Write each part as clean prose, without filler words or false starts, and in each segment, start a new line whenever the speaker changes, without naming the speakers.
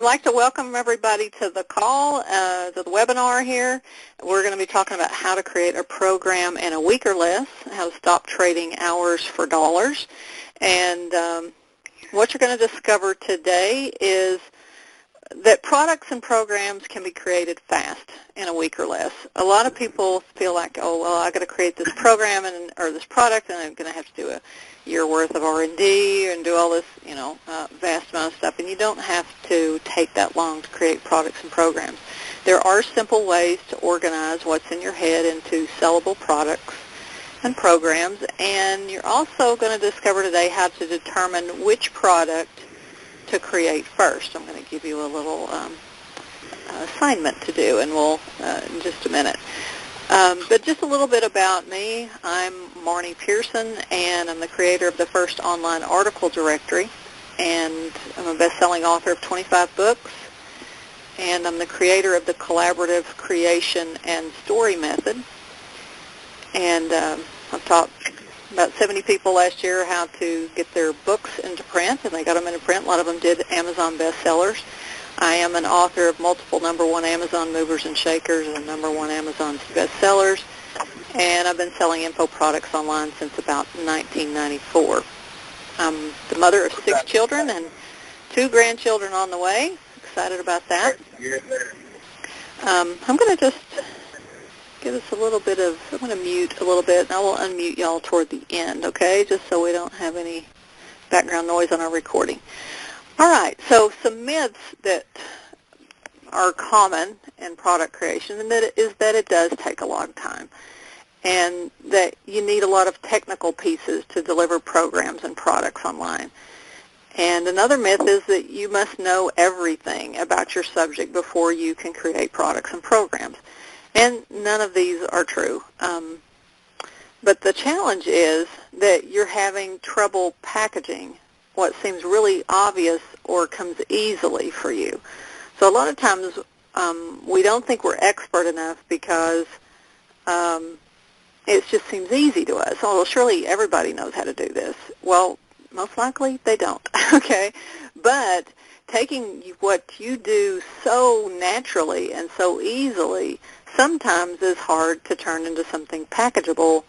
I'd like to welcome everybody to the call, to the webinar here. We're going to be talking about how to create a program in a week or less, how to stop trading hours for dollars. And what you're going to discover today is that products and programs can be created fast in a week or less. A lot of people feel like, oh, well, I've got to create this program or this product, and I'm going to have to do a year worth of R&D and do all this, vast amount of stuff. And you don't have to take that long to create products and programs. There are simple ways to organize what's in your head into sellable products and programs. And you're also going to discover today how to determine which product to create first. I'm going to give you a little assignment to do, and we'll in just a minute. But just a little bit about me. I'm Marnie Pehrson, and I'm the creator of the first online article directory, and I'm a best-selling author of 25 books, and I'm the creator of the collaborative creation and story method. And I've taught about 70 people last year how to get their books into print, and they got them into print. A lot of them did Amazon bestsellers. I am an author of multiple #1 Amazon movers and shakers and #1 Amazon bestsellers, and I've been selling info products online since about 1994. I'm the mother of 6 children and 2 grandchildren on the way. Excited about that. I'm going to just give us a little bit of, I'm going to mute a little bit, and I will unmute y'all toward the end, okay, just so we don't have any background noise on our recording. All right, so some myths that are common in product creation is that it does take a long time, and that you need a lot of technical pieces to deliver programs and products online. And another myth is that you must know everything about your subject before you can create products and programs. And none of these are true. But the challenge is that you're having trouble packaging what seems really obvious or comes easily for you. So a lot of times we don't think we're expert enough because it just seems easy to us. Oh, well, surely everybody knows how to do this. Well, most likely they don't, okay? But taking what you do so naturally and so easily sometimes is hard to turn into something packageable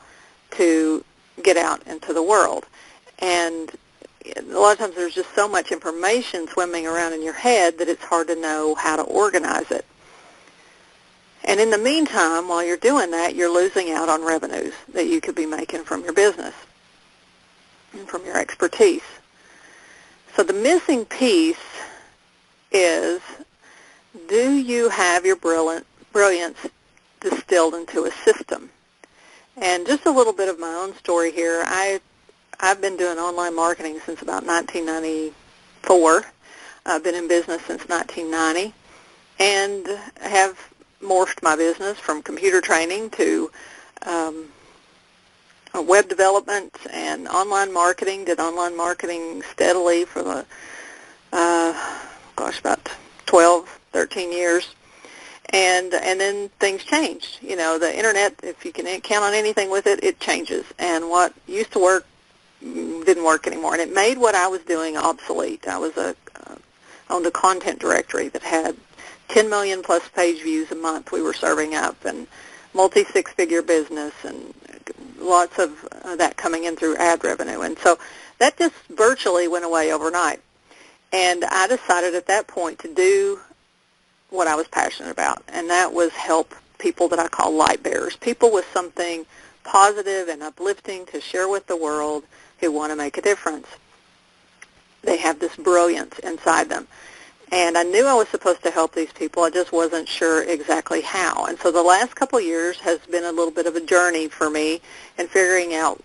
to get out into the world. And a lot of times there's just so much information swimming around in your head that it's hard to know how to organize it. And in the meantime, while you're doing that, you're losing out on revenues that you could be making from your business and from your expertise. So the missing piece is, do you have your brilliance distilled into a system? And just a little bit of my own story here. I've been doing online marketing since about 1994. I've been in business since 1990 and have morphed my business from computer training to web development and online marketing. Did online marketing steadily for the, about 12, 13 years. And then things changed. You know, the Internet, if you can count on anything with it, it changes. And what used to work didn't work anymore. And it made what I was doing obsolete. I was owned a content directory that had 10 million plus page views a month we were serving up, and multi-six-figure business, and lots of that coming in through ad revenue. And so that just virtually went away overnight. And I decided at that point to do what I was passionate about, and that was help people that I call light bearers, people with something positive and uplifting to share with the world who want to make a difference. They have this brilliance inside them. And I knew I was supposed to help these people. I just wasn't sure exactly how. And so the last couple of years has been a little bit of a journey for me in figuring out,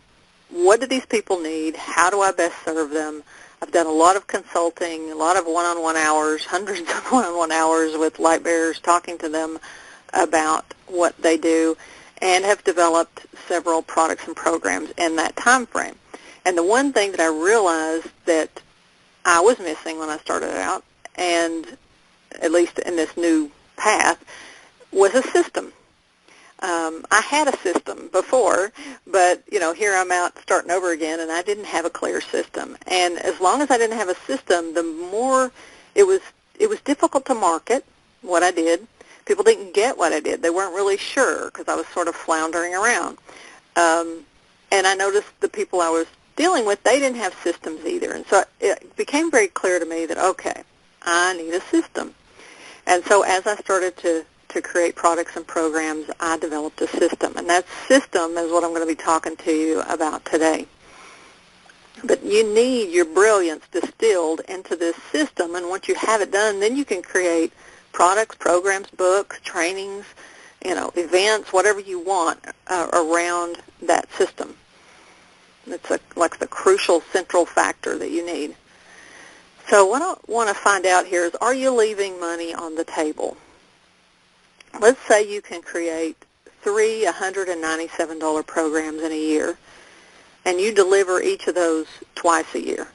what do these people need? How do I best serve them? I've done a lot of consulting, a lot of one-on-one hours, hundreds of one-on-one hours with light bearers, talking to them about what they do, and have developed several products and programs in that time frame. And the one thing that I realized that I was missing when I started out, and at least in this new path, was a system. I had a system before, but, you know, here I'm out starting over again, and I didn't have a clear system. And as long as I didn't have a system, the more it was difficult market what I did. People didn't get what I did. They weren't really sure because I was sort of floundering around. And I noticed the people I was dealing with, they didn't have systems either. And so it became very clear to me that, okay, I need a system. And so as I started to create products and programs, I developed a system. And that system is what I'm going to be talking to you about today. But you need your brilliance distilled into this system, and once you have it done, then you can create products, programs, books, trainings, events, whatever you want around that system. It's like the crucial central factor that you need. So what I want to find out here is, are you leaving money on the table? Let's say you can create 3 $197 programs in a year, and you deliver each of those twice a year.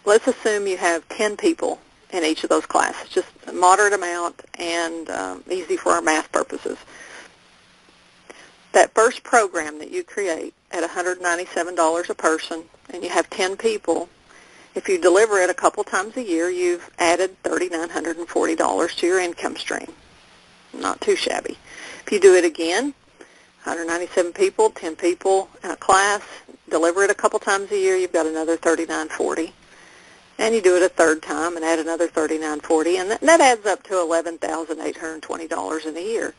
Let's assume you have 10 people in each of those classes, just a moderate amount and easy for our math purposes. That first program that you create at $197 a person, and you have 10 people, if you deliver it a couple times a year, you've added $3,940 to your income stream. Not too shabby. If you do it again, 197 people, 10 people in a class, deliver it a couple times a year, you've got another $3,940. And you do it a third time and add another $3,940, and that adds up to $11,820 in a year,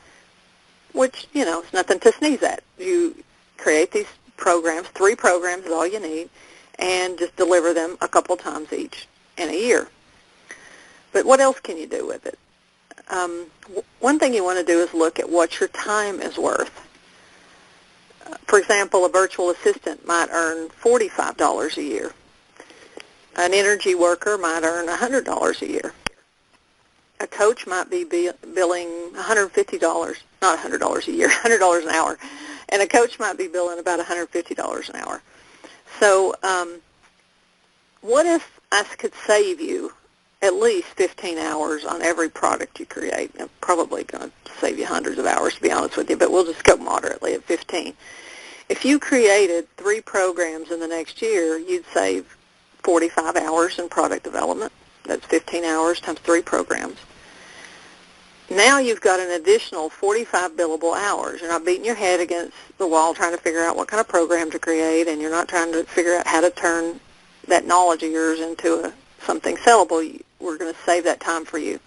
which, is nothing to sneeze at. You create these programs, 3 programs is all you need, and just deliver them a couple times each in a year. But what else can you do with it? One thing you want to do is look at what your time is worth. For example, a virtual assistant might earn $45 a year. An energy worker might earn $100 a year. A coach might be billing $150, not $100 a year, $100 an hour. And a coach might be billing about $150 an hour. So what if I could save you at least 15 hours on every product you create? I'm probably going to save you hundreds of hours, to be honest with you, but we'll just go moderately at 15. If you created 3 programs in the next year, you'd save 45 hours in product development. That's 15 hours times 3 programs. Now you've got an additional 45 billable hours. You're not beating your head against the wall trying to figure out what kind of program to create, and you're not trying to figure out how to turn that knowledge of yours into something sellable. We're going to save that time for you.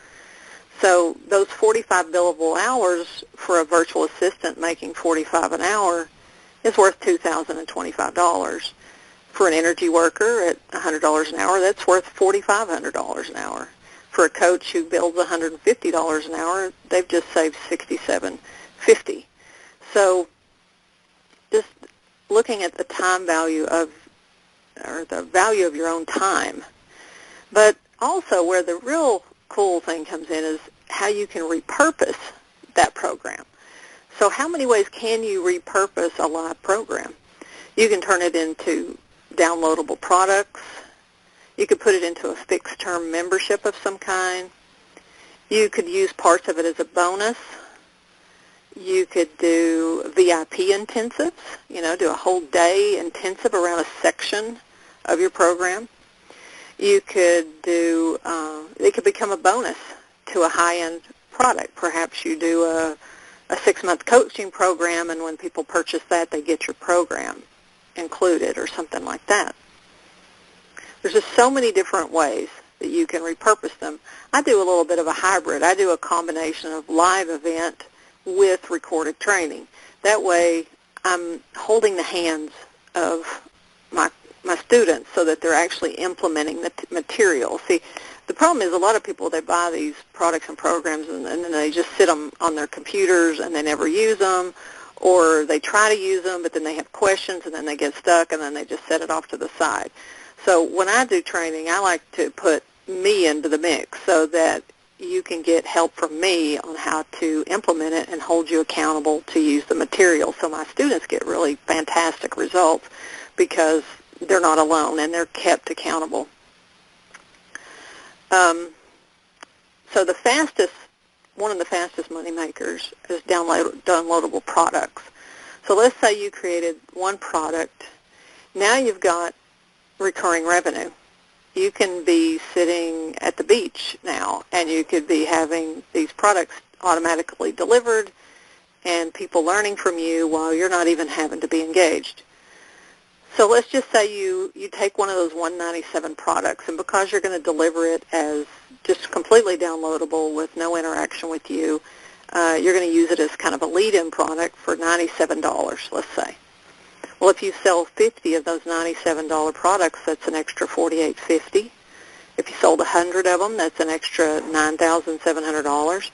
So those 45 billable hours for a virtual assistant making $45 an hour is worth $2,025. For an energy worker at $100 an hour, that's worth $4,500 an hour. For a coach who bills $150 an hour, they've just saved $67.50. So just looking at the time value or the value of your own time. But also where the real cool thing comes in is how you can repurpose that program. So how many ways can you repurpose a live program? You can turn it into downloadable products. You could put it into a fixed-term membership of some kind. You could use parts of it as a bonus. You could do VIP intensives, do a whole day intensive around a section of your program. You could do, it could become a bonus to a high-end product. Perhaps you do a 6-month coaching program, and when people purchase that, they get your program included or something like that. There's just so many different ways that you can repurpose them. I do a little bit of a hybrid. I do a combination of live event with recorded training. That way I'm holding the hands of my students so that they're actually implementing the material. See, the problem is a lot of people, they buy these products and programs and then they just sit them on their computers and they never use them, or they try to use them but then they have questions and then they get stuck and then they just set it off to the side. So when I do training, I like to put me into the mix so that you can get help from me on how to implement it and hold you accountable to use the material. So my students get really fantastic results because they're not alone and they're kept accountable. So one of the fastest money makers is downloadable products. So let's say you created one product. Now you've got recurring revenue. You can be sitting at the beach now, and you could be having these products automatically delivered and people learning from you while you're not even having to be engaged. So let's just say you take one of those 197 products, and because you're going to deliver it as just completely downloadable with no interaction with you, you're going to use it as kind of a lead-in product for $97, let's say. Well, if you sell 50 of those $97 products, that's an extra $48.50. If you sold 100 of them, that's an extra $9,700.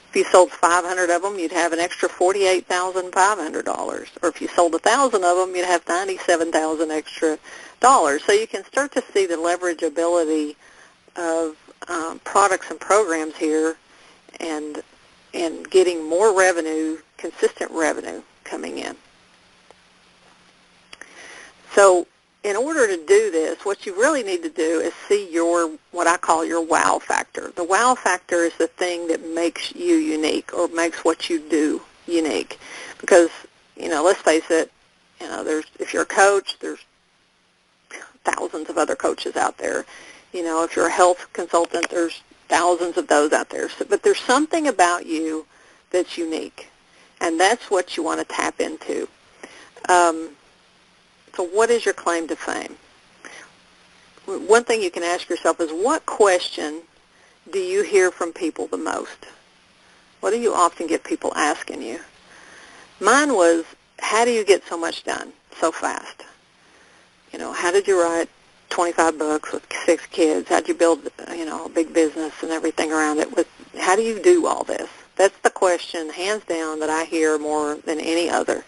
If you sold 500 of them, you'd have an extra $48,500. Or if you sold 1,000 of them, you'd have $97,000 extra dollars. So you can start to see the leverageability of products and programs here, and getting more revenue, consistent revenue coming in. So in order to do this, what you really need to do is see what I call your wow factor. The wow factor is the thing that makes you unique, or makes what you do unique. Because, let's face it, if you're a coach, there's thousands of other coaches out there. If you're a health consultant, there's thousands of those out there. But there's something about you that's unique, and that's what you want to tap into. So what is your claim to fame? One thing you can ask yourself is, what question do you hear from people the most? What do you often get people asking you? Mine was, how do you get so much done so fast? How did you write 25 books with 6 kids? How did you build, a big business and everything around it? How do you do all this? That's the question, hands down, that I hear more than any other.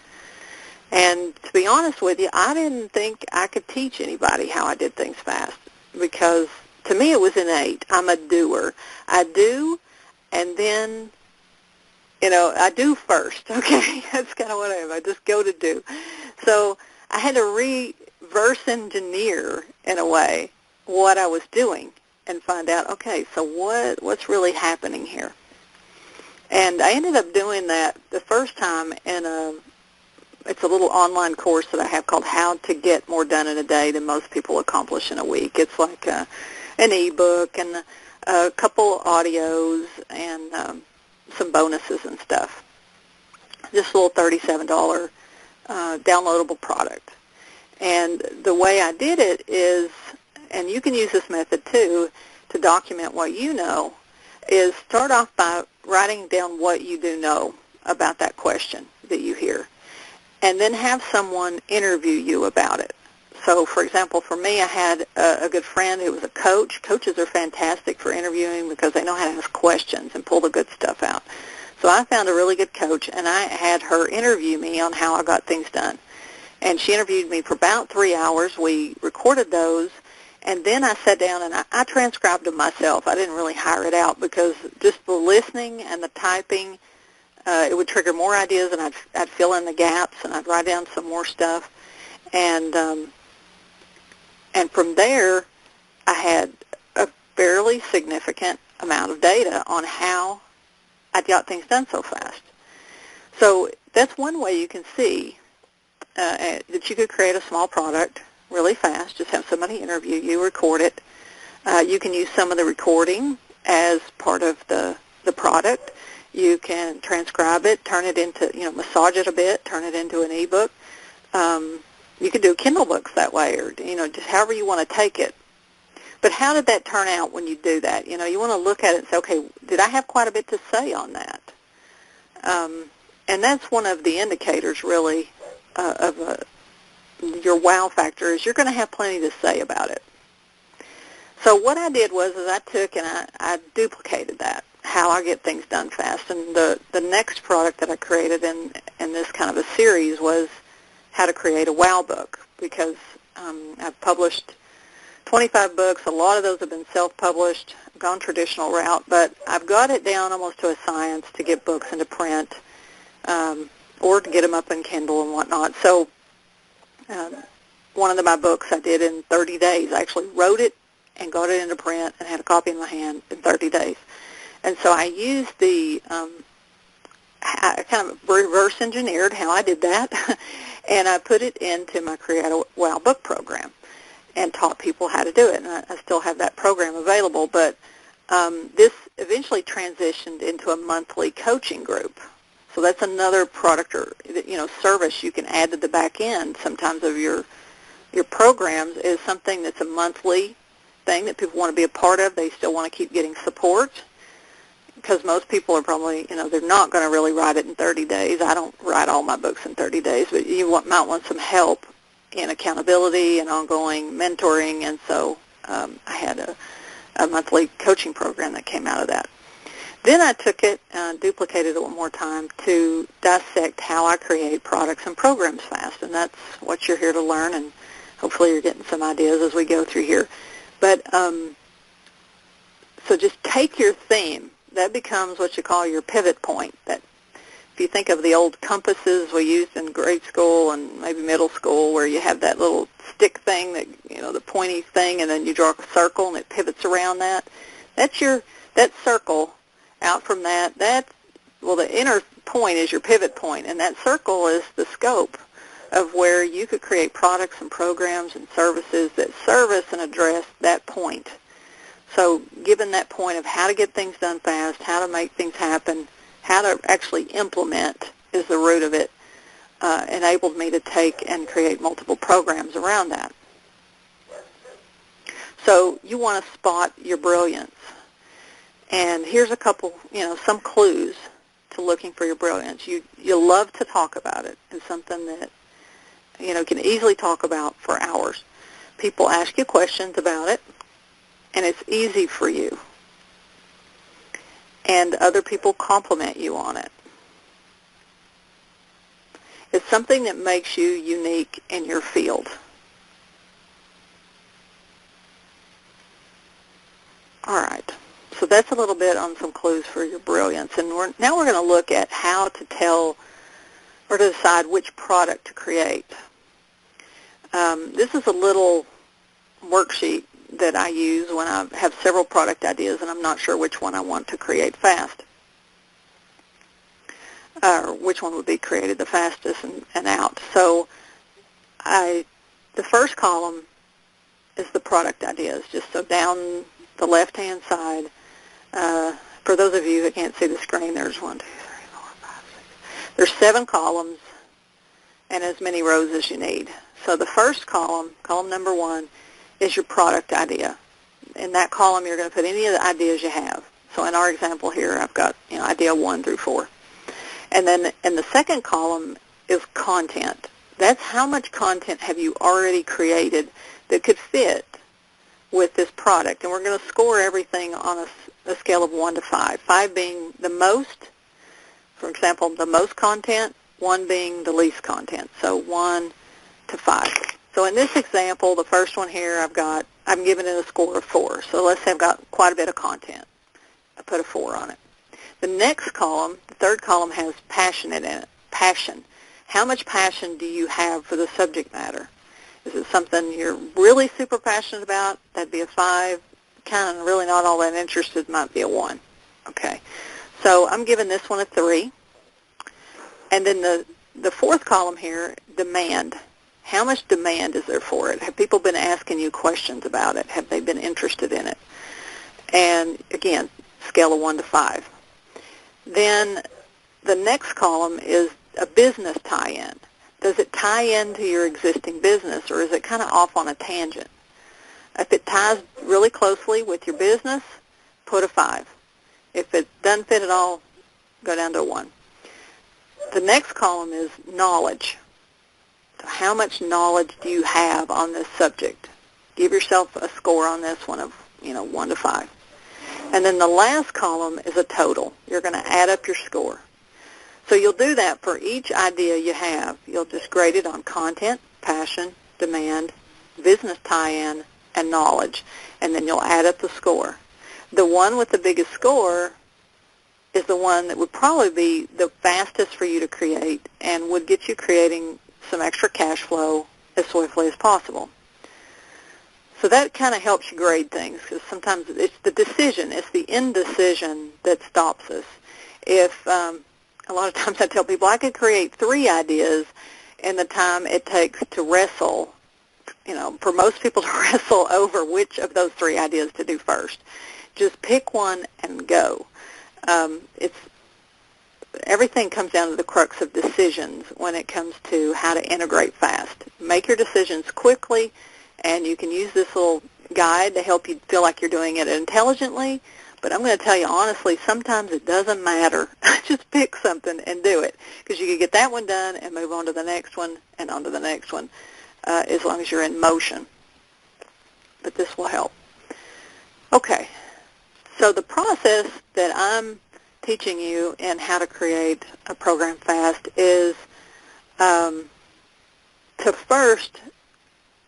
And to be honest with you, I didn't think I could teach anybody how I did things fast, because to me it was innate. I'm a doer. I do, and then, I do first, okay? That's kind of what I am. I just go to do. So I had to reverse engineer, in a way, what I was doing and find out, okay, so what's really happening here? And I ended up doing that the first time in it's a little online course that I have called How to Get More Done in a Day Than Most People Accomplish in a Week. It's like an e-book and a couple audios and some bonuses and stuff. Just a little $37 downloadable product. And the way I did it is, and you can use this method too to document what you know, is start off by writing down what you do know about that question that you hear, and then have someone interview you about it. So, for example, for me, I had a good friend who was a coach. Coaches are fantastic for interviewing because they know how to ask questions and pull the good stuff out. So I found a really good coach, and I had her interview me on how I got things done. And she interviewed me for about 3 hours. We recorded those, and then I sat down and I transcribed them myself. I didn't really hire it out, because just the listening and the typing, it would trigger more ideas, and I'd fill in the gaps, and I'd write down some more stuff. And from there, I had a fairly significant amount of data on how I got things done so fast. So that's one way you can see that you could create a small product really fast. Just have somebody interview you, record it. You can use some of the recording as part of the product. You can transcribe it, turn it into, massage it a bit, turn it into an e-book. You can do Kindle books that way, or, just however you want to take it. But how did that turn out when you do that? You want to look at it and say, okay, did I have quite a bit to say on that? And that's one of the indicators, really, of your wow factor, is you're going to have plenty to say about it. So what I did was I took and I duplicated that, how I get things done fast. And the next product that I created in this kind of a series was how to create a wow book, because I've published 25 books. A lot of those have been self-published, gone traditional route, but I've got it down almost to a science to get books into print, or to get them up in Kindle and whatnot. So one of my books I did in 30 days. I actually wrote it and got it into print and had a copy in my hand in 30 days. And so I used I kind of reverse engineered how I did that, and I put it into my Create a Wow book program and taught people how to do it. And I still have that program available, but This eventually transitioned into a monthly coaching group. So that's another product or service you can add to the back end sometimes of your programs, is something that's a monthly thing that people want to be a part of. They still want to keep getting support, because most people are probably, they're not going to really write it in 30 days. I don't write all my books in 30 days, but you might want some help in accountability and ongoing mentoring, and so I had a monthly coaching program that came out of that. Then I took it, duplicated it one more time to dissect how I create products and programs fast, and that's what you're here to learn, and hopefully you're getting some ideas as we go through here. But so just take your theme. That becomes what you call your pivot point. That if you think of the old compasses we used in grade school and maybe middle school, where you have that little stick thing, that the pointy thing, and then you draw a circle and it pivots around that. That's that circle. Out from that, the inner point is your pivot point, and that circle is the scope of where you could create products and programs and services that service and address that point. So given that point of how to get things done fast, how to make things happen, how to actually implement is the root of it, enabled me to take and create multiple programs around that. So you want to spot your brilliance. And here's a couple, some clues to looking for your brilliance. You love to talk about it. It's something that, can easily talk about for hours. People ask you questions about it, and it's easy for you. And other people compliment you on it. It's something that makes you unique in your field. All right. So that's a little bit on some clues for your brilliance. And now we're going to look at how to tell or to decide which product to create. This is a little worksheet that I use when I have several product ideas and I'm not sure which one I want to create fast, or which one would be created the fastest and out. So the first column is the product ideas, just so down the left-hand side. For those of you who can't see the screen, there's 1, 2, 3, 4, 5, 6. There's 7 columns and as many rows as you need. So the first column, column number 1, is your product idea. In that column, you're going to put any of the ideas you have. So in our example here, I've got idea 1 through 4. And then in the second column is content. That's how much content have you already created that could fit with this product. And we're going to score everything on a scale of 1 to 5. 5 being the most, for example, the most content, 1 being the least content. So 1 to 5. So in this example, the first one here, I'm giving it a score of 4. So let's say I've got quite a bit of content. I put a 4 on it. The next column, the third column, has passion in it. Passion. How much passion do you have for the subject matter? Is it something you're really super passionate about? That'd be a 5. Kind of really not all that interested might be a 1. Okay. So I'm giving this one a 3. And then the fourth column here, demand. How much demand is there for it? Have people been asking you questions about it? Have they been interested in it? And again, scale of 1 to 5. Then the next column is a business tie-in. Does it tie into your existing business, or is it kind of off on a tangent? If it ties really closely with your business, put a 5. If it doesn't fit at all, go down to a 1. The next column is knowledge. So how much knowledge do you have on this subject? Give yourself a score on this one of 1 to 5. And then the last column is a total. You're going to add up your score. So you'll do that for each idea you have. You'll just grade it on content, passion, demand, business tie-in, and knowledge. And then you'll add up the score. The one with the biggest score is the one that would probably be the fastest for you to create and would get you creating some extra cash flow as swiftly as possible. So that kind of helps you grade things, because sometimes it's the decision, it's the indecision that stops us. If a lot of times I tell people I could create 3 ideas in the time it takes to wrestle, for most people to wrestle over which of those 3 ideas to do first. Just pick one and go. Everything comes down to the crux of decisions when it comes to how to integrate fast. Make your decisions quickly, and you can use this little guide to help you feel like you're doing it intelligently. But I'm going to tell you honestly, sometimes it doesn't matter. Just pick something and do it, because you can get that one done and move on to the next one and on to the next one as long as you're in motion. But this will help. Okay, so the process that I'm teaching you in how to create a program fast is to first,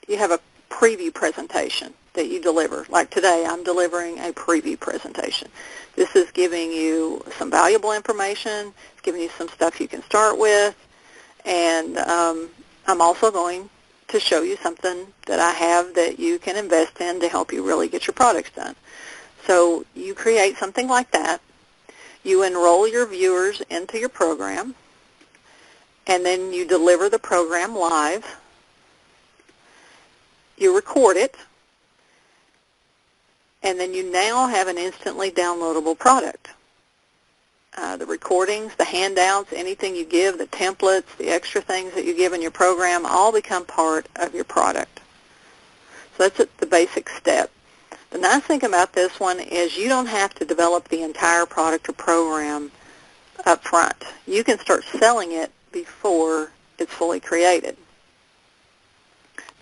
you have a preview presentation that you deliver. Like today, I'm delivering a preview presentation. This is giving you some valuable information. It's giving you some stuff you can start with. And I'm also going to show you something that I have that you can invest in to help you really get your products done. So you create something like that. You enroll your viewers into your program, and then you deliver the program live. You record it, and then you now have an instantly downloadable product. The recordings, the handouts, anything you give, the templates, the extra things that you give in your program, all become part of your product. So that's the basic step. The nice thing about this one is you don't have to develop the entire product or program up front. You can start selling it before it's fully created.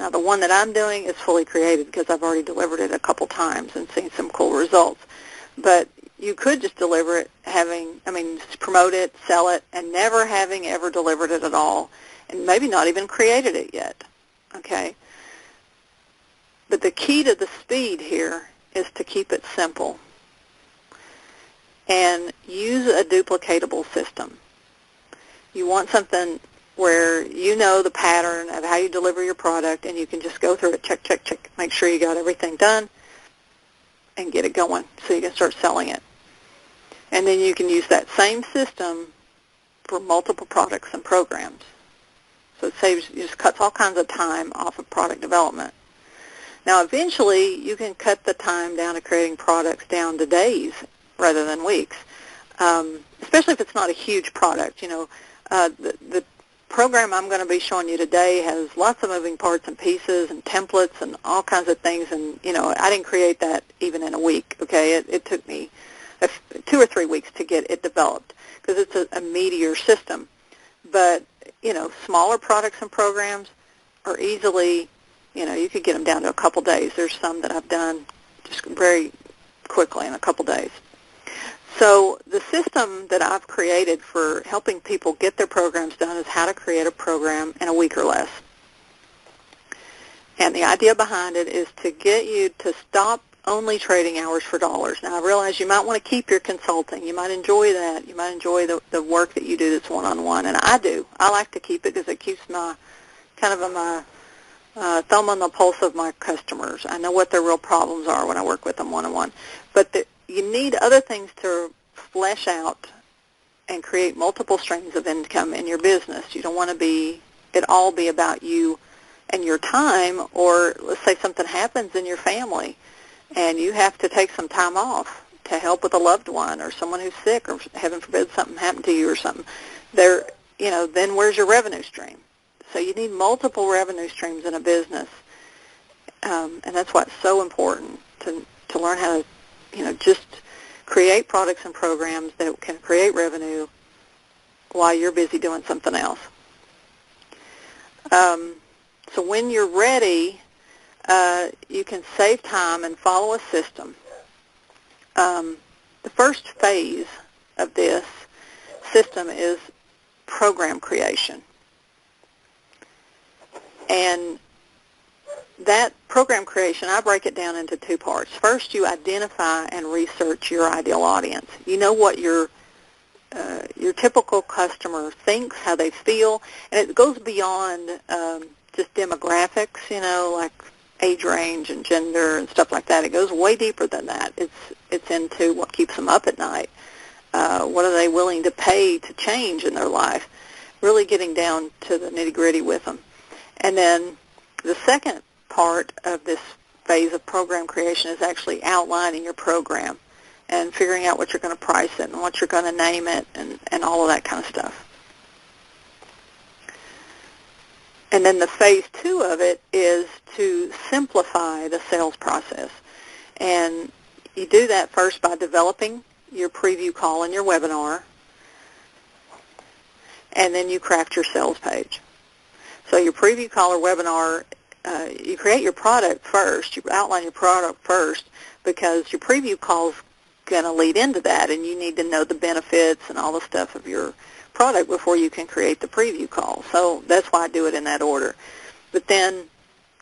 Now, the one that I'm doing is fully created because I've already delivered it a couple times and seen some cool results. But you could just deliver it just promote it, sell it, and never having ever delivered it at all, and maybe not even created it yet, okay? But the key to the speed here is to keep it simple and use a duplicatable system. You want something where you know the pattern of how you deliver your product, and you can just go through it, check, check, check, make sure you got everything done, and get it going so you can start selling it. And then you can use that same system for multiple products and programs. So it just cuts all kinds of time off of product development. Now, eventually, you can cut the time down to creating products down to days rather than weeks, especially if it's not a huge product. You know, the program I'm going to be showing you today has lots of moving parts and pieces and templates and all kinds of things, and, you know, I didn't create that even in a week, okay? It took me 2 or 3 weeks to get it developed because it's a meatier system. But, you know, smaller products and programs are easily, you know, you could get them down to a couple days. There's some that I've done just very quickly in a couple days. So the system that I've created for helping people get their programs done is how to create a program in a week or less. And the idea behind it is to get you to stop only trading hours for dollars. Now, I realize you might want to keep your consulting. You might enjoy that. You might enjoy the work that you do that's one-on-one, and I do. I like to keep it because it keeps my thumb on the pulse of my customers. I know what their real problems are when I work with them one-on-one. But you need other things to flesh out and create multiple streams of income in your business. You don't want it all be about you and your time, or let's say something happens in your family and you have to take some time off to help with a loved one or someone who's sick, or heaven forbid something happened to you or something. Then where's your revenue stream? So you need multiple revenue streams in a business, and that's why it's so important to learn how to, just create products and programs that can create revenue while you're busy doing something else. So when you're ready, you can save time and follow a system. The first phase of this system is program creation. And that program creation, I break it down into 2 parts. First, you identify and research your ideal audience. You know what your typical customer thinks, how they feel, and it goes beyond just demographics, like age range and gender and stuff like that. It goes way deeper than that. It's into what keeps them up at night. What are they willing to pay to change in their life? Really getting down to the nitty-gritty with them. And then the second part of this phase of program creation is actually outlining your program and figuring out what you're going to price it and what you're going to name it and all of that kind of stuff. And then the phase 2 of it is to simplify the sales process. And you do that first by developing your preview call and your webinar, and then you craft your sales page. So your preview call or webinar, you create your product first, you outline your product first, because your preview call is going to lead into that, and you need to know the benefits and all the stuff of your product before you can create the preview call. So that's why I do it in that order. But then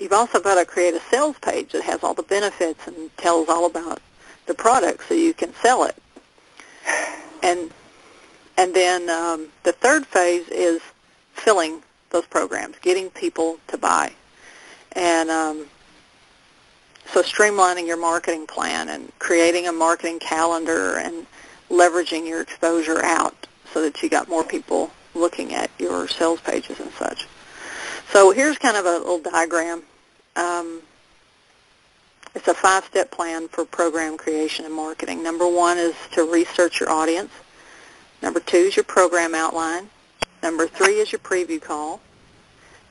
you've also got to create a sales page that has all the benefits and tells all about the product so you can sell it. And then the third phase is filling those programs, getting people to buy. And so streamlining your marketing plan and creating a marketing calendar and leveraging your exposure out so that you got more people looking at your sales pages and such. So here's kind of a little diagram. It's a 5-step plan for program creation and marketing. Number 1 is to research your audience. Number 2 is your program outline. Number 3 is your preview call.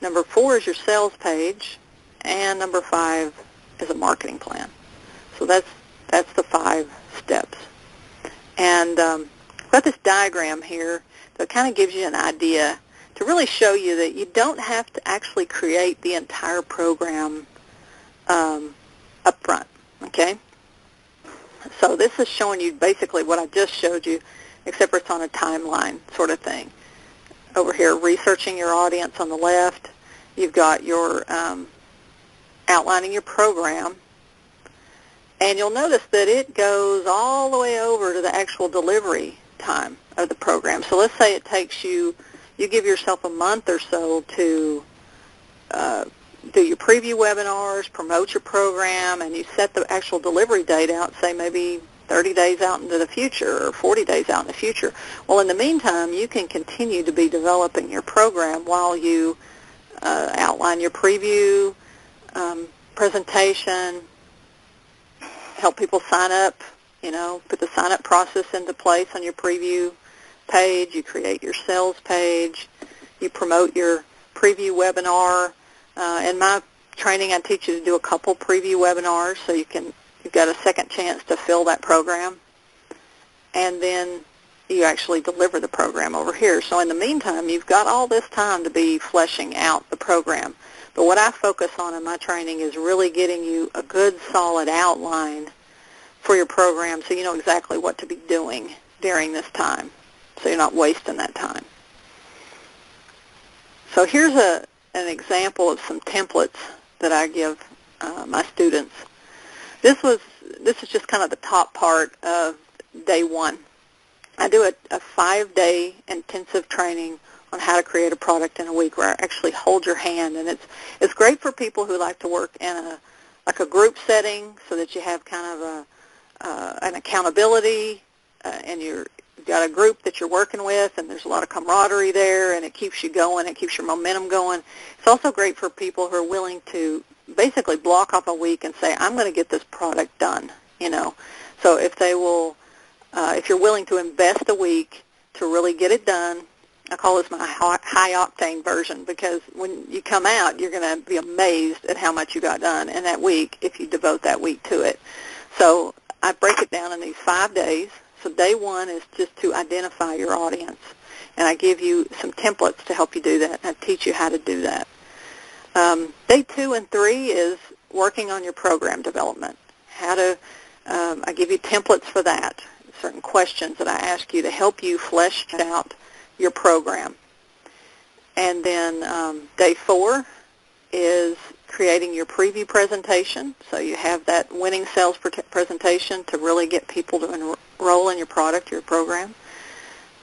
Number 4 is your sales page. And number 5 is a marketing plan. So that's the 5 steps. And I've got this diagram here that kind of gives you an idea to really show you that you don't have to actually create the entire program up front, okay? So this is showing you basically what I just showed you, except for it's on a timeline sort of thing. Over here, researching your audience on the left, you've got your outlining your program, and you'll notice that it goes all the way over to the actual delivery time of the program. So let's say it takes you give yourself a month or so to do your preview webinars, promote your program, and you set the actual delivery date out, say maybe 30 days out into the future or 40 days out in the future. Well, in the meantime, you can continue to be developing your program while you outline your preview presentation, help people sign up, put the sign-up process into place on your preview page. You create your sales page. You promote your preview webinar. In my training, I teach you to do a couple preview webinars so you've got a second chance to fill that program. And then you actually deliver the program over here. So in the meantime, you've got all this time to be fleshing out the program. But what I focus on in my training is really getting you a good, solid outline for your program so you know exactly what to be doing during this time, so you're not wasting that time. So here's an example of some templates that I give my students. This is just kind of the top part of day 1. I do a 5-day intensive training on how to create a product in a week, where I actually hold your hand, and it's great for people who like to work in a group setting, so that you have kind of an accountability, and you've got a group that you're working with, and there's a lot of camaraderie there, and it keeps you going, it keeps your momentum going. It's also great for people who are willing to basically block off a week and say, I'm going to get this product done, So if they will, if you're willing to invest a week to really get it done, I call this my high-octane version, because when you come out, you're going to be amazed at how much you got done in that week if you devote that week to it. So I break it down in these 5 days. So day 1 is just to identify your audience, and I give you some templates to help you do that, and I teach you how to do that. Day 2 and 3 is working on your program development. I give you templates for that, certain questions that I ask you to help you flesh out your program. And then day 4 is creating your preview presentation. So you have that winning sales presentation to really get people to enroll in your product, your program.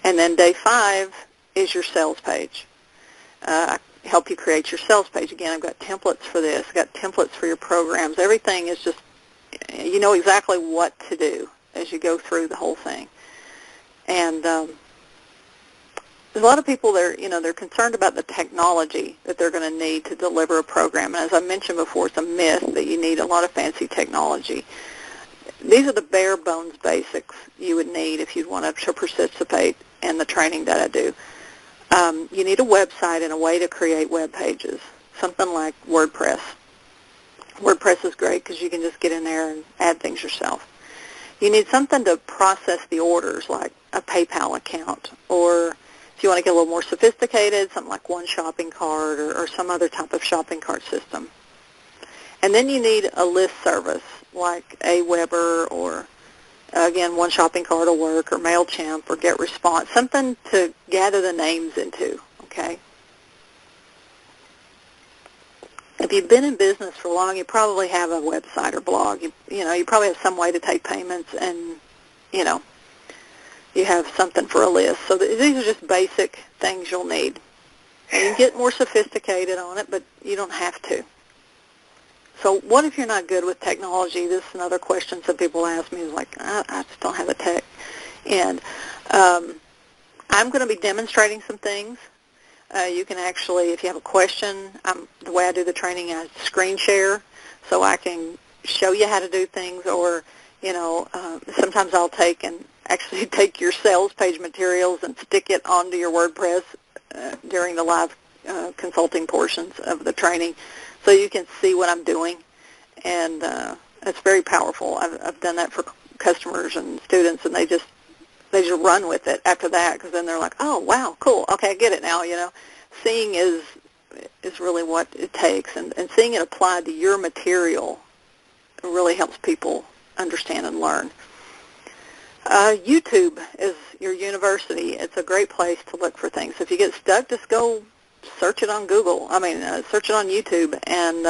And then day 5 is your sales page. I help you create your sales page. Again, I've got templates for this. I've got templates for your programs. Everything is just, you know exactly what to do as you go through the whole thing. And there's a lot of people they're concerned about the technology that they're going to need to deliver a program. And as I mentioned before, it's a myth that you need a lot of fancy technology. These are the bare bones basics you would need if you want to participate in the training that I do. You need a website and a way to create web pages, something like WordPress. WordPress is great because you can just get in there and add things yourself. You need something to process the orders, like a PayPal account, or if you want to get a little more sophisticated, something like One Shopping Cart or some other type of shopping cart system. And then you need a list service like Aweber or, again, One Shopping Cart will work, or MailChimp or GetResponse, something to gather the names into, okay? If you've been in business for long, you probably have a website or blog. You probably have some way to take payments, and, you have something for a list. So these are just basic things you'll need. And you can get more sophisticated on it, but you don't have to. So what if you're not good with technology? This is another question some people ask me, is like, I just don't have the tech. And I'm going to be demonstrating some things. You can actually, if you have a question, the way I do the training, I screen share so I can show you how to do things, or, sometimes I'll take your sales page materials and stick it onto your WordPress during the live consulting portions of the training so you can see what I'm doing. And it's very powerful. I've done that for customers and students, and they just run with it after that, because then they're like, oh, wow, cool, okay, I get it now, Seeing is really what it takes, and seeing it applied to your material really helps people understand and learn. YouTube is your university. It's a great place to look for things. If you get stuck, just go search it on Google. Search it on YouTube, and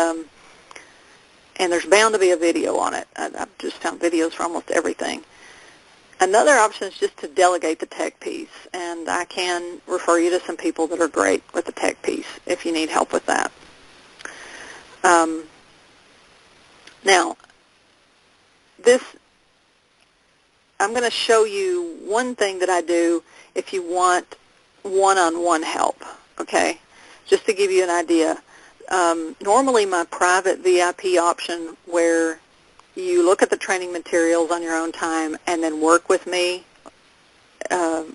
there's bound to be a video on it. I've just found videos for almost everything. Another option is just to delegate the tech piece, and I can refer you to some people that are great with the tech piece if you need help with that. Now, I'm going to show you one thing that I do if you want one-on-one help, okay? Just to give you an idea. Normally my private VIP option, where you look at the training materials on your own time and then work with me,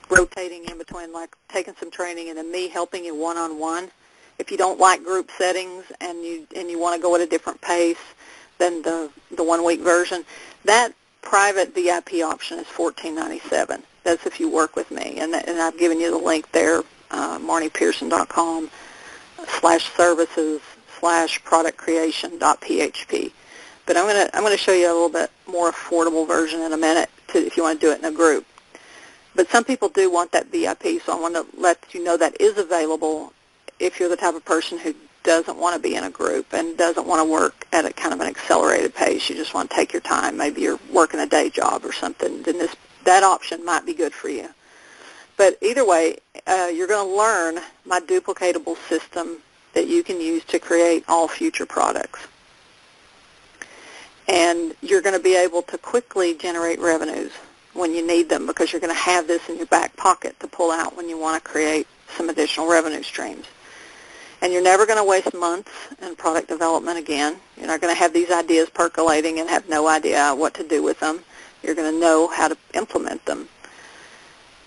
rotating in between, like taking some training and then me helping you one-on-one. If you don't like group settings and you want to go at a different pace than the 1-week version, that private VIP option is $14.97. That's if you work with me, and I've given you the link there, marniepehrson.com/services/productcreation.php. But I'm going to show you a little bit more affordable version in a minute if you want to do it in a group. But some people do want that VIP, so I want to let you know that is available if you're the type of person who doesn't want to be in a group and doesn't want to work at a kind of an accelerated pace. You just want to take your time. Maybe you're working a day job or something. Then that option might be good for you. But either way, you're going to learn my duplicatable system that you can use to create all future products. And you're going to be able to quickly generate revenues when you need them, because you're going to have this in your back pocket to pull out when you want to create some additional revenue streams. And you're never going to waste months in product development again. You're not going to have these ideas percolating and have no idea what to do with them. You're going to know how to implement them.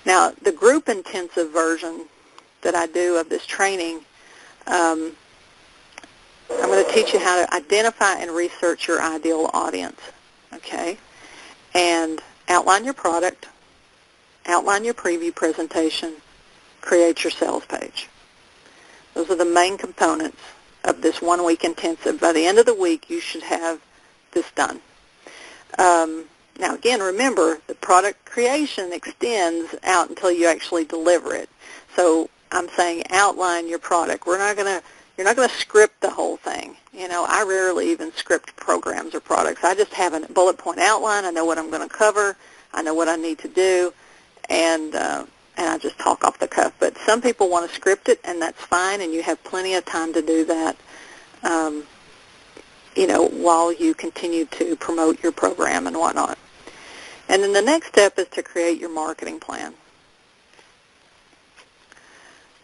Now, the group intensive version that I do of this training, I'm going to teach you how to identify and research your ideal audience, okay? And outline your product, outline your preview presentation, create your sales page. Those are the main components of this 1-week intensive. By the end of the week, you should have this done. Now, again, remember, the product creation extends out until you actually deliver it. So I'm saying outline your product. You're not going to script the whole thing. I rarely even script programs or products. I just have a bullet point outline. I know what I'm going to cover. I know what I need to do, and I just talk off the cuff. But some people want to script it, and that's fine, and you have plenty of time to do that, while you continue to promote your program and whatnot. And then the next step is to create your marketing plan.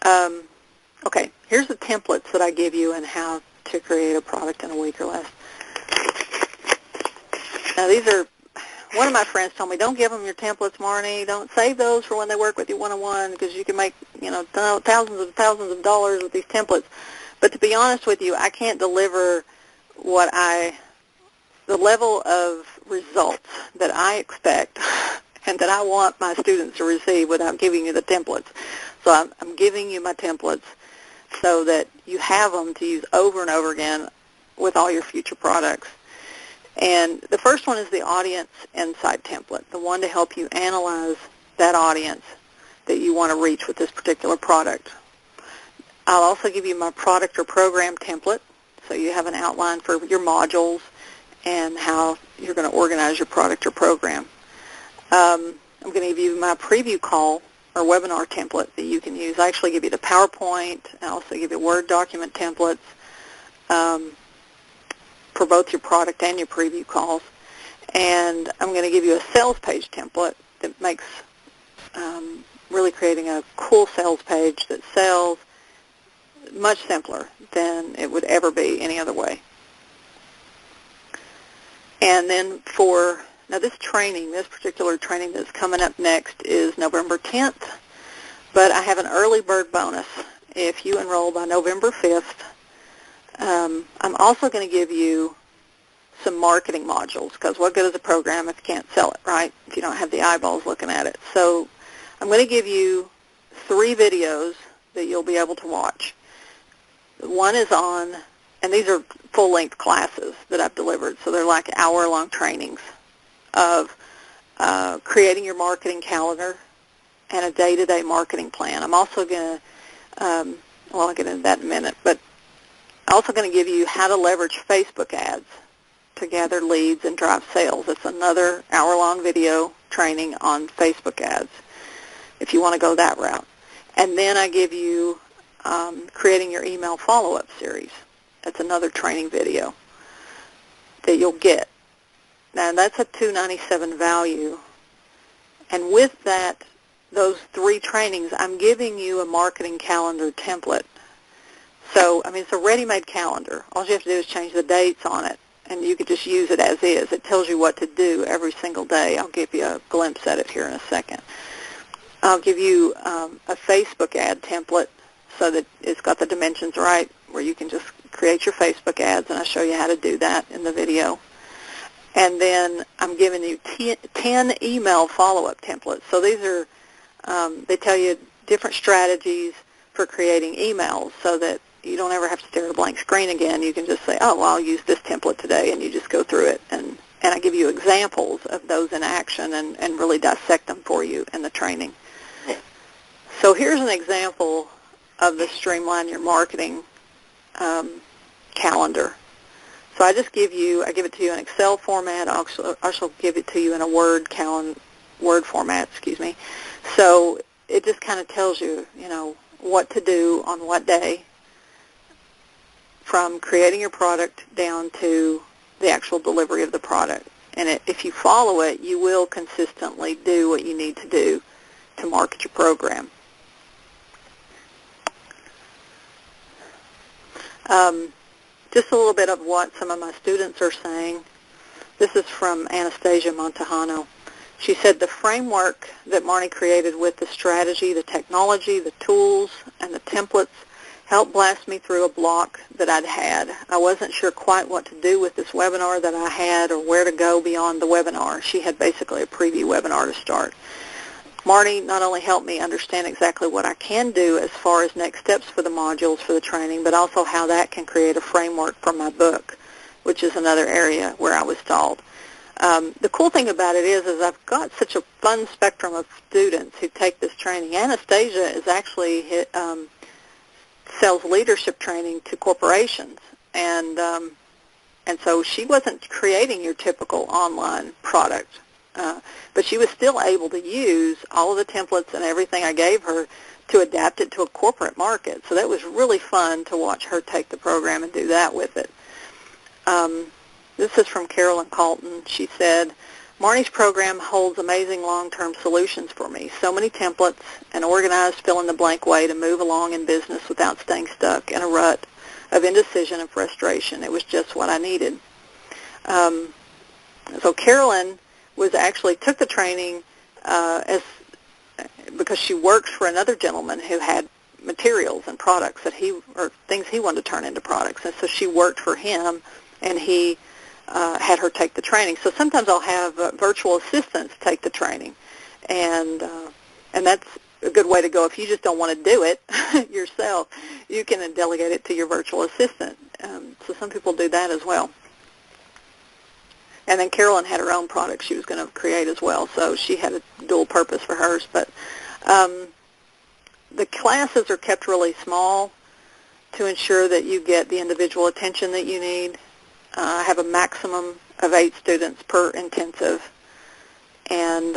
Okay, here's the templates that I give you and how to create a product in a week or less. Now, these are, one of my friends told me, don't give them your templates, Marnie. Don't save those for when they work with you one-on-one, because you can make, thousands of dollars with these templates. But to be honest with you, I can't deliver the level of results that I expect and that I want my students to receive without giving you the templates. So I'm giving you my templates so that you have them to use over and over again with all your future products. And the first one is the audience insight template, the one to help you analyze that audience that you want to reach with this particular product. I'll also give you my product or program template, so you have an outline for your modules and how you're going to organize your product or program. I'm going to give you my preview call or webinar template that you can use. I actually give you the PowerPoint. I also give you Word document templates for both your product and your preview calls. And I'm going to give you a sales page template that makes really creating a cool sales page that sells much simpler than it would ever be any other way. And then now this particular training that's coming up next is November 10th, but I have an early bird bonus if you enroll by November 5th. I'm also going to give you some marketing modules, because what good is a program if you can't sell it, right, if you don't have the eyeballs looking at it. So I'm going to give you 3 videos that you'll be able to watch. One is on, and these are full-length classes that I've delivered, so they're like hour-long trainings of creating your marketing calendar and a day-to-day marketing plan. I'm also going to, I'll get into that in a minute, but I'm also going to give you how to leverage Facebook ads to gather leads and drive sales. It's another hour-long video training on Facebook ads if you want to go that route. And then I give you creating your email follow-up series. That's another training video that you'll get. Now, that's a $297 value. And with that, those 3 trainings, I'm giving you a marketing calendar template. So, it's a ready-made calendar. All you have to do is change the dates on it, and you could just use it as is. It tells you what to do every single day. I'll give you a glimpse at it here in a second. I'll give you a Facebook ad template so that it's got the dimensions right, where you can just create your Facebook ads, and I'll show you how to do that in the video. And then I'm giving you 10 email follow-up templates. So these are, they tell you different strategies for creating emails so that you don't ever have to stare at a blank screen again. You can just say, oh, well, I'll use this template today, and you just go through it. And I give you examples of those in action and really dissect them for you in the training. So here's an example of the Streamline Your Marketing calendar. So I just give it to you in Excel format. I also give it to you in a Word format, So it just kind of tells you, what to do on what day, from creating your product down to the actual delivery of the product. And if you follow it, you will consistently do what you need to do to market your program. Just a little bit of what some of my students are saying. This is from Anastasia Montejano. She said, the framework that Marnie created with the strategy, the technology, the tools, and the templates helped blast me through a block that I'd had. I wasn't sure quite what to do with this webinar that I had or where to go beyond the webinar. She had basically a preview webinar to start. Marnie not only helped me understand exactly what I can do as far as next steps for the modules for the training, but also how that can create a framework for my book, which is another area where I was stalled. The cool thing about it is I've got such a fun spectrum of students who take this training. Anastasia is actually sells leadership training to corporations, and so she wasn't creating your typical online product. But she was still able to use all of the templates and everything I gave her to adapt it to a corporate market. So that was really fun to watch her take the program and do that with it. This is from Carolyn Calton. She said, Marnie's program holds amazing long-term solutions for me. So many templates, an organized fill-in-the-blank way to move along in business without staying stuck in a rut of indecision and frustration. It was just what I needed. So Carolyn took the training because she works for another gentleman who had materials and products or things he wanted to turn into products. And so she worked for him, and he had her take the training. So sometimes I'll have virtual assistants take the training, and that's a good way to go. If you just don't want to do it yourself, you can delegate it to your virtual assistant. So some people do that as well. And then Carolyn had her own product she was going to create as well, so she had a dual purpose for hers. But the classes are kept really small to ensure that you get the individual attention that you need. I have a maximum of 8 students per intensive. And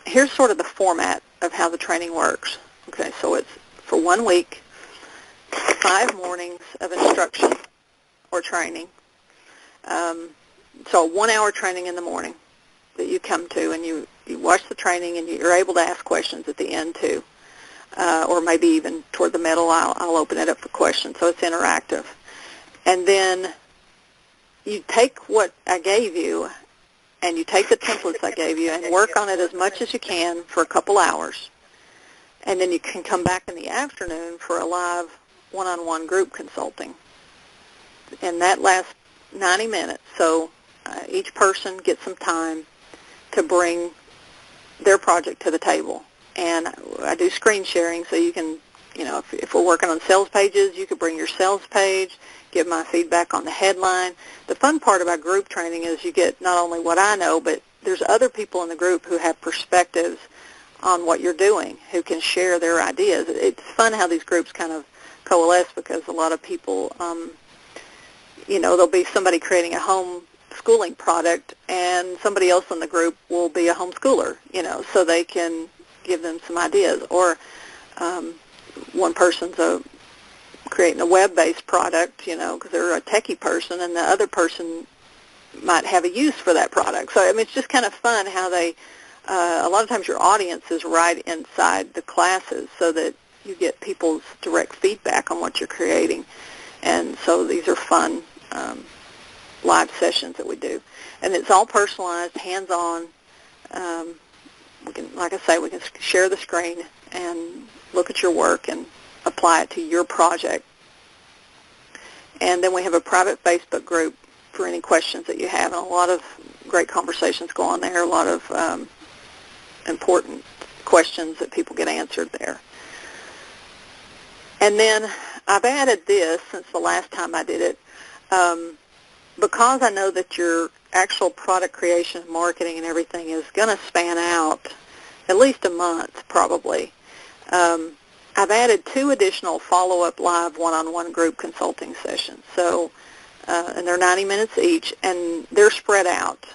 here's sort of the format of how the training works. Okay, so it's for 1 week, 5 mornings of instruction or training. So a 1-hour training in the morning that you come to, and you watch the training, and you're able to ask questions at the end too, or maybe even toward the middle. I'll open it up for questions, so it's interactive. And then you take what I gave you, and you take the templates I gave you, and work on it as much as you can for a couple hours. And then you can come back in the afternoon for a live one-on-one group consulting. And that lasts 90 minutes, so each person gets some time to bring their project to the table. And I do screen sharing, so you can, if we're working on sales pages, you could bring your sales page, give my feedback on the headline. The fun part about group training is you get not only what I know, but there's other people in the group who have perspectives on what you're doing, who can share their ideas. It's fun how these groups kind of coalesce, because a lot of people, there'll be somebody creating a home schooling product, and somebody else in the group will be a homeschooler, so they can give them some ideas. Or one person's creating a web-based product, because they're a techie person, and the other person might have a use for that product. So, it's just kind of fun how they, a lot of times your audience is right inside the classes, so that you get people's direct feedback on what you're creating. And so these are fun live sessions that we do. And it's all personalized, hands-on. We can, like I say, we can share the screen and look at your work and apply it to your project. And then we have a private Facebook group for any questions that you have, and a lot of great conversations go on there, a lot of important questions that people get answered there. And then I've added this since the last time I did it, because I know that your actual product creation and marketing and everything is going to span out at least a month probably. I've added 2 additional follow-up live one-on-one group consulting sessions. So, and they're 90 minutes each, and they're spread out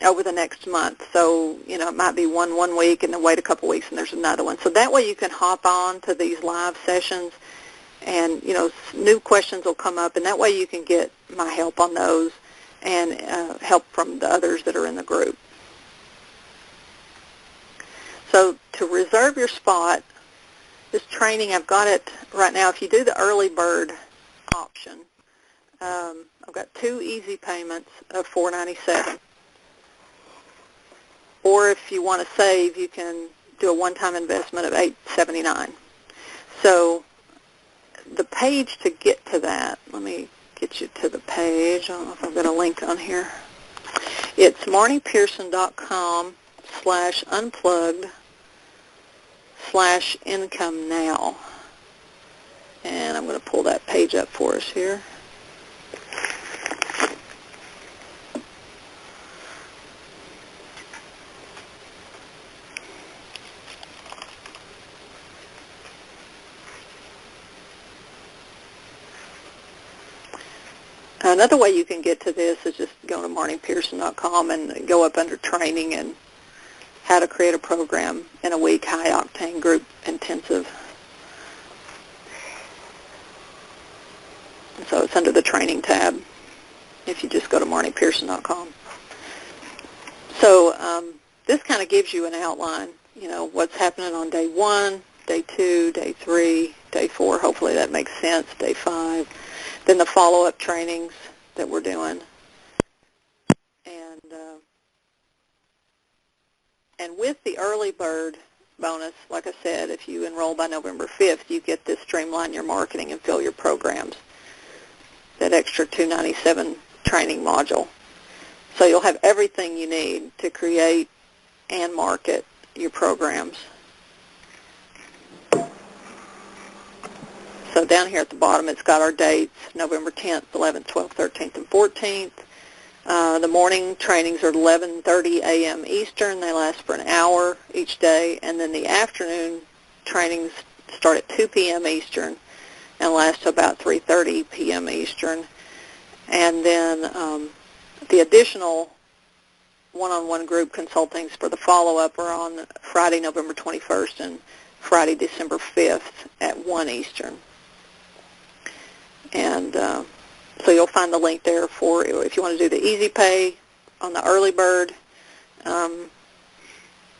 over the next month. So, it might be one week and then wait a couple weeks and there's another one. So that way you can hop on to these live sessions, and, new questions will come up, and that way you can get my help on those and help from the others that are in the group. So to reserve your spot, this training, I've got it right now. If you do the early bird option, I've got 2 easy payments of $497. Or if you want to save, you can do a one-time investment of $879. So the page to get to that, let me get you to the page. I don't know if I've got a link on here. It's marniepehrson.com/unplugged/income now. And I'm going to pull that page up for us here. Another way you can get to this is just go to marniepehrson.com and go up under training and how to create a program in a week, high-octane group intensive. So it's under the training tab. if you just go to MarniePehrson.com. So this kind of gives you an outline, what's happening on day 1, day 2, day 3, day 4. Hopefully that makes sense. Day 5. Then the follow-up trainings that we're doing. And with the early bird bonus, like I said, if you enroll by November 5th, you get this Streamline Your Marketing and Fill Your Programs, that extra $297 training module. So you'll have everything you need to create and market your programs. So down here at the bottom, it's got our dates, November 10th, 11th, 12th, 13th, and 14th. The morning trainings are 11:30 a.m. Eastern. They last for an hour each day. And then the afternoon trainings start at 2 p.m. Eastern and last to about 3:30 p.m. Eastern. And then the additional one-on-one group consultings for the follow-up are on Friday, November 21st and Friday, December 5th at 1 Eastern. And so you'll find the link there for if you want to do the easy pay on the early bird,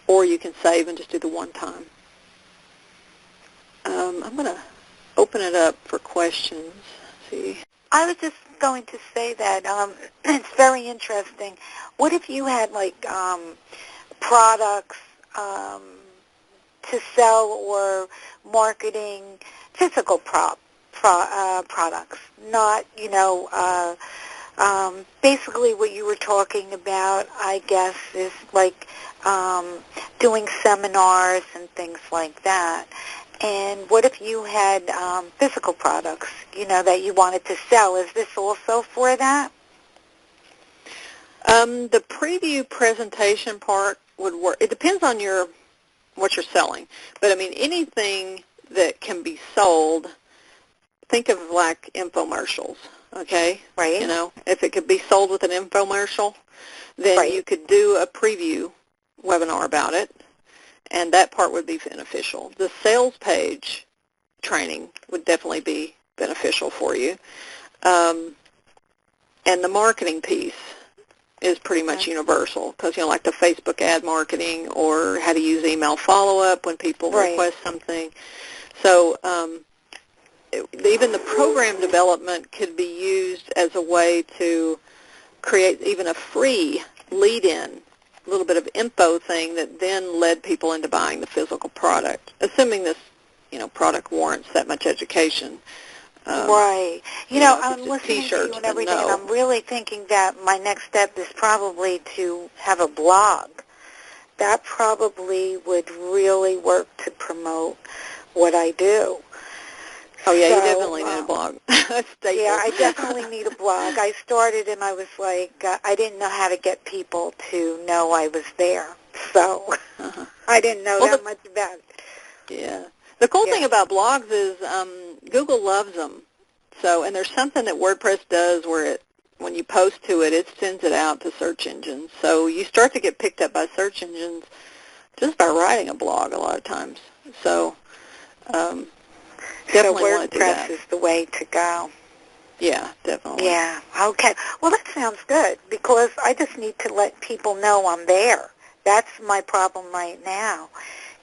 or you can save and just do the one time. I'm going to open it up for questions. See.
I was just going to say that it's very interesting. What if you had products to sell or marketing physical products, not, basically what you were talking about, I guess, is like doing seminars and things like that. And what if you had physical products, that you wanted to sell? Is this also for that?
The preview presentation part would work. It depends on what you're selling. But, anything that can be sold, think of like infomercials, okay?
Right.
If it could be sold with an infomercial, then
right.
You could do a preview webinar about it, and that part would be beneficial. The sales page training would definitely be beneficial for you. And the marketing piece is pretty much universal because, like the Facebook ad marketing or how to use email follow-up when people
right.
request something. So even the program development could be used as a way to create even a free lead-in, a little bit of info thing that then led people into buying the physical product, assuming this, product warrants that much education.
Right. I'm listening to you and everything, and I'm really thinking that my next step is probably to have a blog. That probably would really work to promote what I do.
Oh, yeah, you definitely need a blog.
Yeah, I definitely need a blog. I started and I was like, I didn't know how to get people to know I was there. So I didn't know that much about it.
Yeah. The cool thing about blogs is Google loves them. So, and there's something that WordPress does where when you post to it, it sends it out to search engines. So you start to get picked up by search engines just by writing a blog a lot of times. So definitely want to do that.
WordPress is the way to go.
Yeah, definitely.
Yeah, okay. Well, that sounds good because I just need to let people know I'm there. That's my problem right now,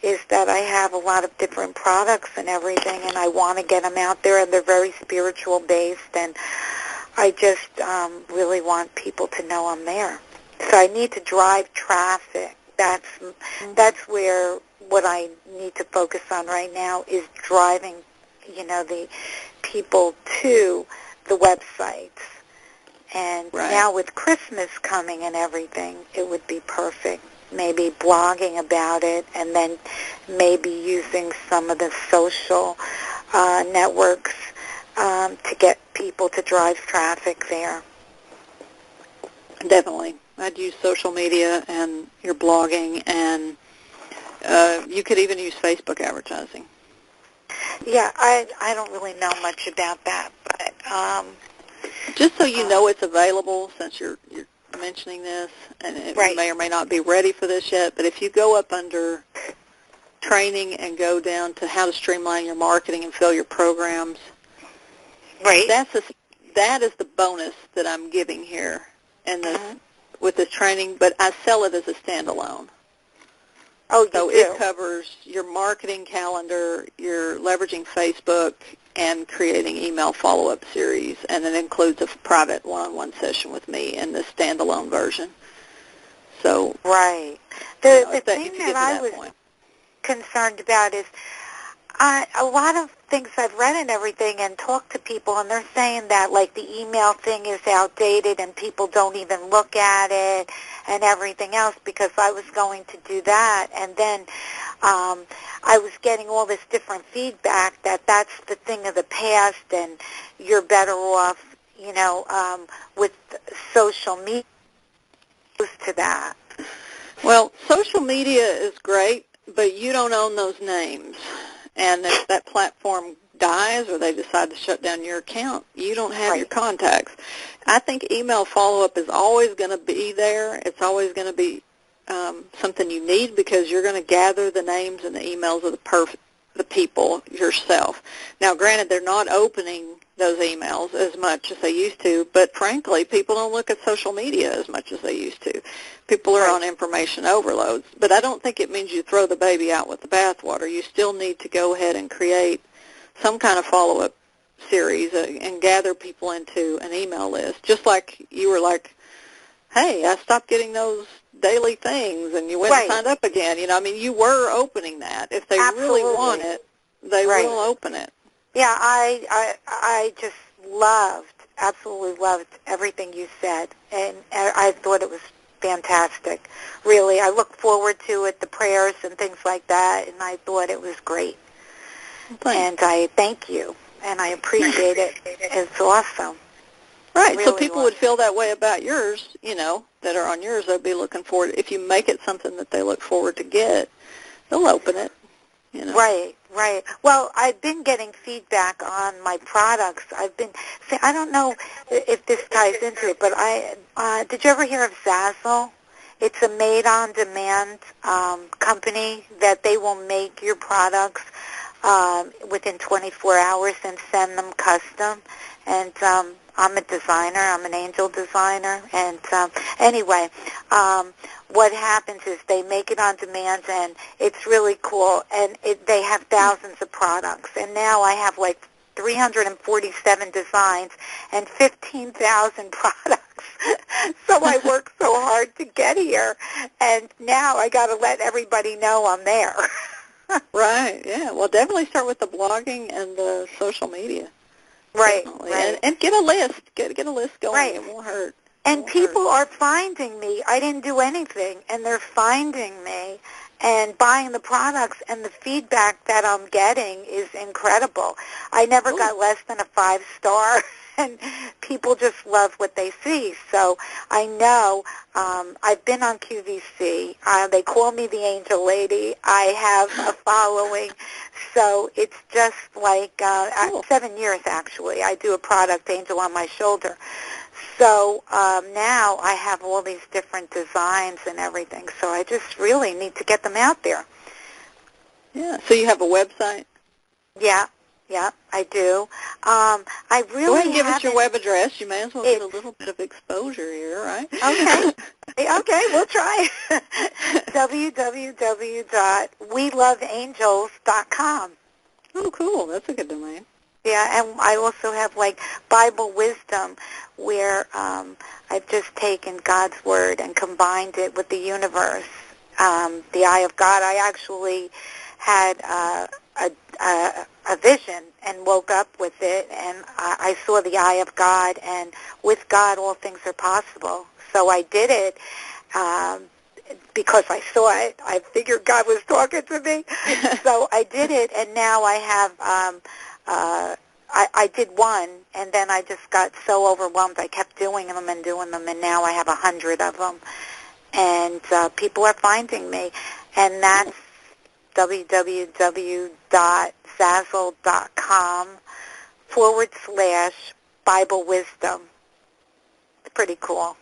is that I have a lot of different products and everything, and I want to get them out there, and they're very spiritual-based, and I just really want people to know I'm there. So I need to drive traffic. That's where what I need to focus on right now is driving, the people to the websites. And now with Christmas coming and everything, it would be perfect. Maybe blogging about it, and then maybe using some of the social networks to get people to drive traffic there.
Definitely. I'd use social media and your blogging, and you could even use Facebook advertising.
Yeah, I don't really know much about that, but
just so you know it's available, since you're mentioning this, and it may or may not be ready for this yet, but if you go up under training and go down to how to streamline your marketing and fill your programs, that is the bonus that I'm giving here in this, with this training, but I sell it as a standalone.
Oh,
so
you do?
It covers your marketing calendar, your leveraging Facebook, and creating email follow-up series, and it includes a private one-on-one session with me in the standalone version. So,
right. The thing that I was concerned about is a lot of things I've read and everything and talked to people, and they're saying that, like, the email thing is outdated and people don't even look at it and everything else, because I was going to do that. And then I was getting all this different feedback that that's the thing of the past and you're better off, you know, with social media to that.
Well, social media is great, but you don't own those names. And if that platform dies or they decide to shut down your account, you don't have your contacts. I think email follow-up is always going to be there. It's always going to be something you need, because you're going to gather the names and the emails of the people yourself. Now, granted, they're not opening those emails as much as they used to, but frankly, people don't look at social media as much as they used to. People are on information overloads, but I don't think it means you throw the baby out with the bathwater. You still need to go ahead and create some kind of follow-up series and gather people into an email list, just like you were like, hey, I stopped getting those daily things, and you went and signed up again. You know, I mean, you were opening that. If they really want it, they will open it.
Yeah, I just absolutely loved everything you said, and I thought it was fantastic. Really, I look forward to it, the prayers and things like that, and I thought it was great. And I thank you, and I appreciate it. It's awesome.
Right, really, so people would feel that way about yours, you know, that are on yours. They'll be looking forward. If you make it something that they look forward to get, they'll open it. You know.
Right. Well, I've been getting feedback on my products. I don't know if this ties into it, but did you ever hear of Zazzle? It's a made-on-demand company that they will make your products within 24 hours and send them custom. And I'm a designer. I'm an angel designer. And anyway, what happens is they make it on demand, and it's really cool. And they have thousands of products. And now I have like 347 designs and 15,000 products. So I worked so hard to get here, and now I got to let everybody know I'm there.
Right. Yeah. Well, definitely start with the blogging and the social media.
Right.
And get a list. Get a list going. It won't hurt.
And people are finding me. I didn't do anything, and they're finding me and buying the products, and the feedback that I'm getting is incredible. I never got less than a 5-star, and people just love what they see. So I know I've been on QVC. They call me the Angel Lady. I have a following. So it's just like 7 years, actually. I do a product, Angel on My Shoulder. So now I have all these different designs and everything, so I just really need to get them out there.
Yeah, so you have a website?
Yeah, I do. I really
Go ahead and give us your web address. You may as well get a little bit of exposure here, right?
Okay, we'll try. www.weloveangels.com.
Oh, cool. That's a good domain.
Yeah, and I also have, like, Bible Wisdom, where I've just taken God's Word and combined it with the universe, the Eye of God. I actually had a vision and woke up with it, and I saw the Eye of God, and with God all things are possible. So I did it because I saw it. I figured God was talking to me. So I did it, and now I have... I did one, and then I just got so overwhelmed. I kept doing them, and now I have 100 of them. And people are finding me, and that's www.zazzle.com/Bible Wisdom. It's pretty cool.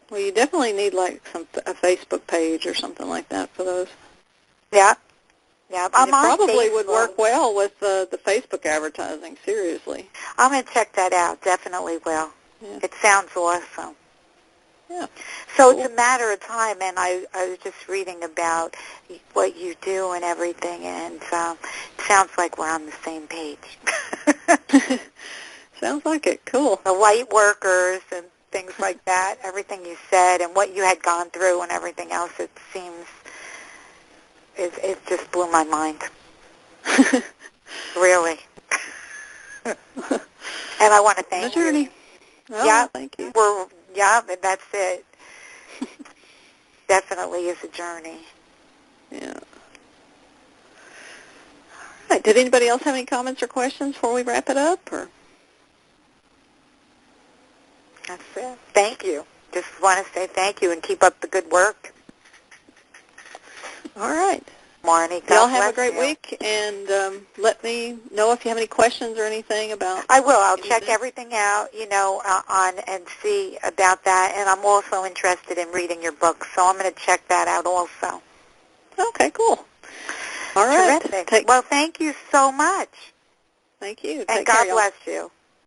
Well, you definitely need, like, a Facebook page or something like that for those.
Yeah. Yeah, I'm
it
on
probably
Facebook.
would work well with the Facebook advertising, seriously.
I'm going to check that out. Definitely will.
Yeah.
It sounds awesome.
Yeah.
So
Cool.
it's a matter of time, and I was just reading about what you do and everything, and it sounds like we're on the same page.
Sounds like it. Cool.
The white workers and things like that, everything you said and what you had gone through and everything else, it seems, it just blew my mind. Really. And I want to thank you.
Oh,
yeah,
thank you.
That's it. Definitely is a journey.
Yeah. All right. Did anybody else have any comments or questions before we wrap it up? Or?
That's it. Thank you. Just want to say thank you and keep up the good work.
All right.
Marnie, God
y'all have
bless
a great
you.
week, and let me know if you have any questions or anything about.
I will. I'll check everything out, on and see about that. And I'm also interested in reading your book, so I'm going to check that out also.
Okay, cool. All right.
Terrific. Well, thank you so much.
Thank you.
And
Take care,
God bless you.